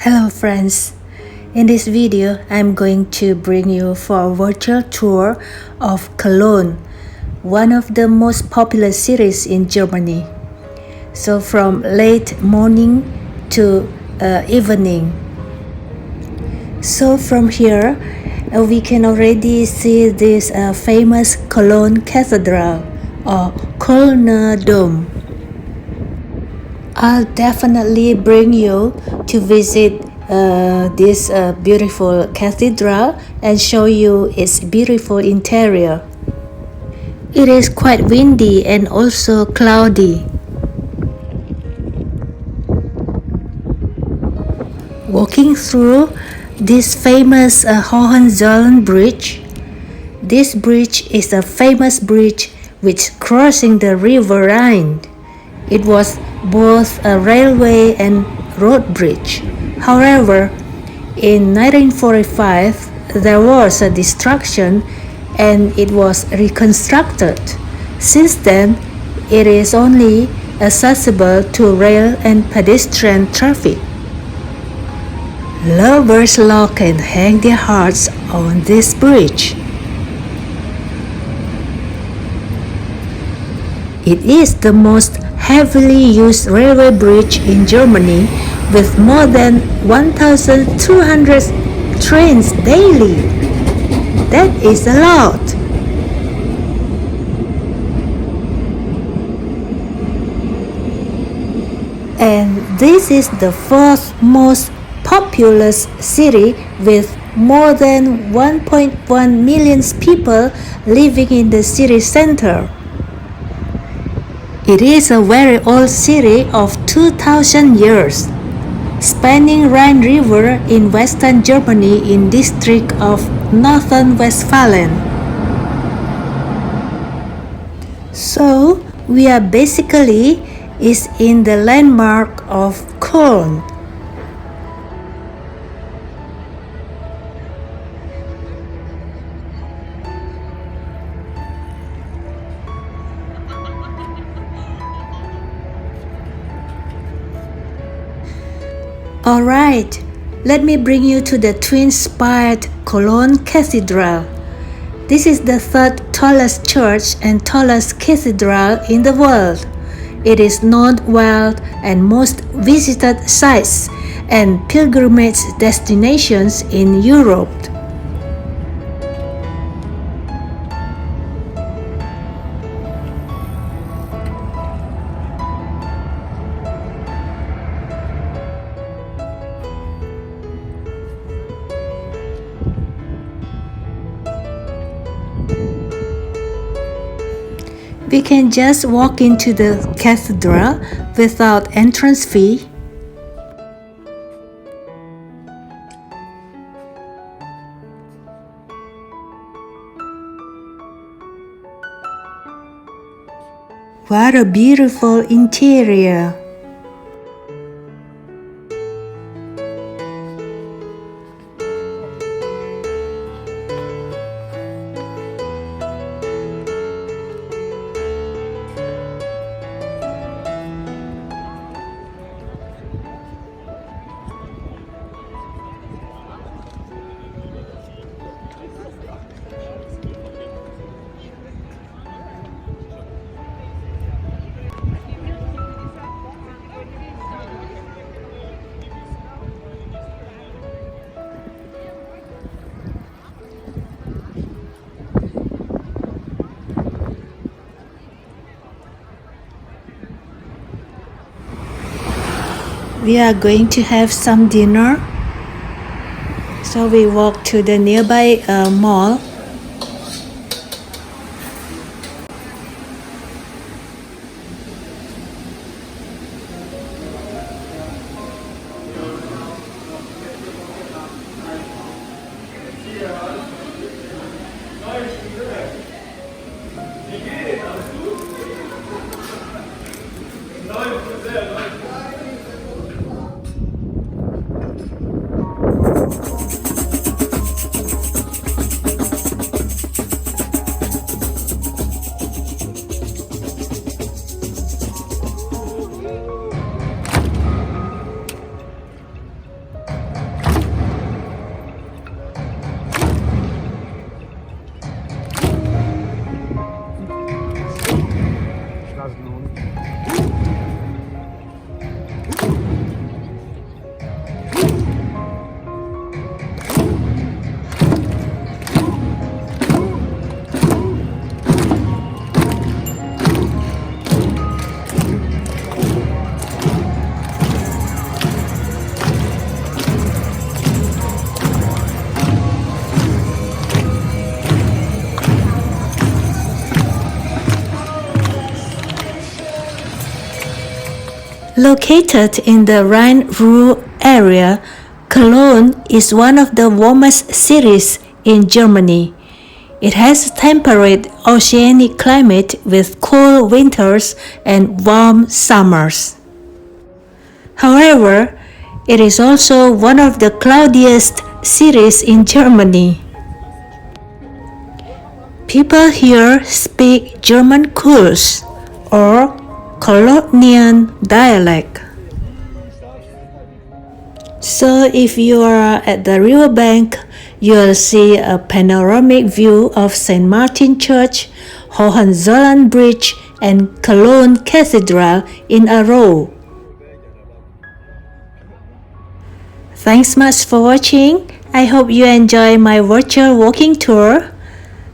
Hello friends, in this video I'm going to bring you for a virtual tour of Cologne, one of the most popular cities in Germany. So from late morning to evening. So from here we can already see this famous Cologne Cathedral or Kölner Dome. I'll definitely bring you to visit this beautiful cathedral and show you its beautiful interior. It is quite windy and also cloudy. Walking through this famous Hohenzollern Bridge. This bridge is a famous bridge which crossing the river Rhine. It was both a railway and road bridge. However, in 1945, there was a destruction and it was reconstructed. Since then, it is only accessible to rail and pedestrian traffic. Lovers lock and hang their hearts on this bridge. It is the most heavily used railway bridge in Germany with more than 1,200 trains daily. That is a lot. And this is the fourth most populous city with more than 1.1 million people living in the city center. It is a very old city of 2,000 years, spanning Rhine River in western Germany in district of Northern Westphalen. So, we are basically is in the landmark of Cologne. Alright, let me bring you to the twin-spired Cologne Cathedral. This is the third tallest church and tallest cathedral in the world. It is known well and most visited sites and pilgrimage destinations in Europe. We can just walk into the cathedral without entrance fee. What a beautiful interior! We are going to have some dinner, so we walk to the nearby mall. Located in the Rhine-Ruhr area, Cologne is one of the warmest cities in Germany. It has a temperate oceanic climate with cool winters and warm summers. However, it is also one of the cloudiest cities in Germany. People here speak German Kurz or Colognian dialect. So if you are at the riverbank, you'll see a panoramic view of St. Martin Church, Hohenzollern Bridge, and Cologne Cathedral in a row. Thanks much for watching. I hope you enjoy my virtual walking tour.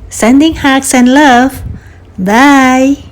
Sending hugs and love. Bye.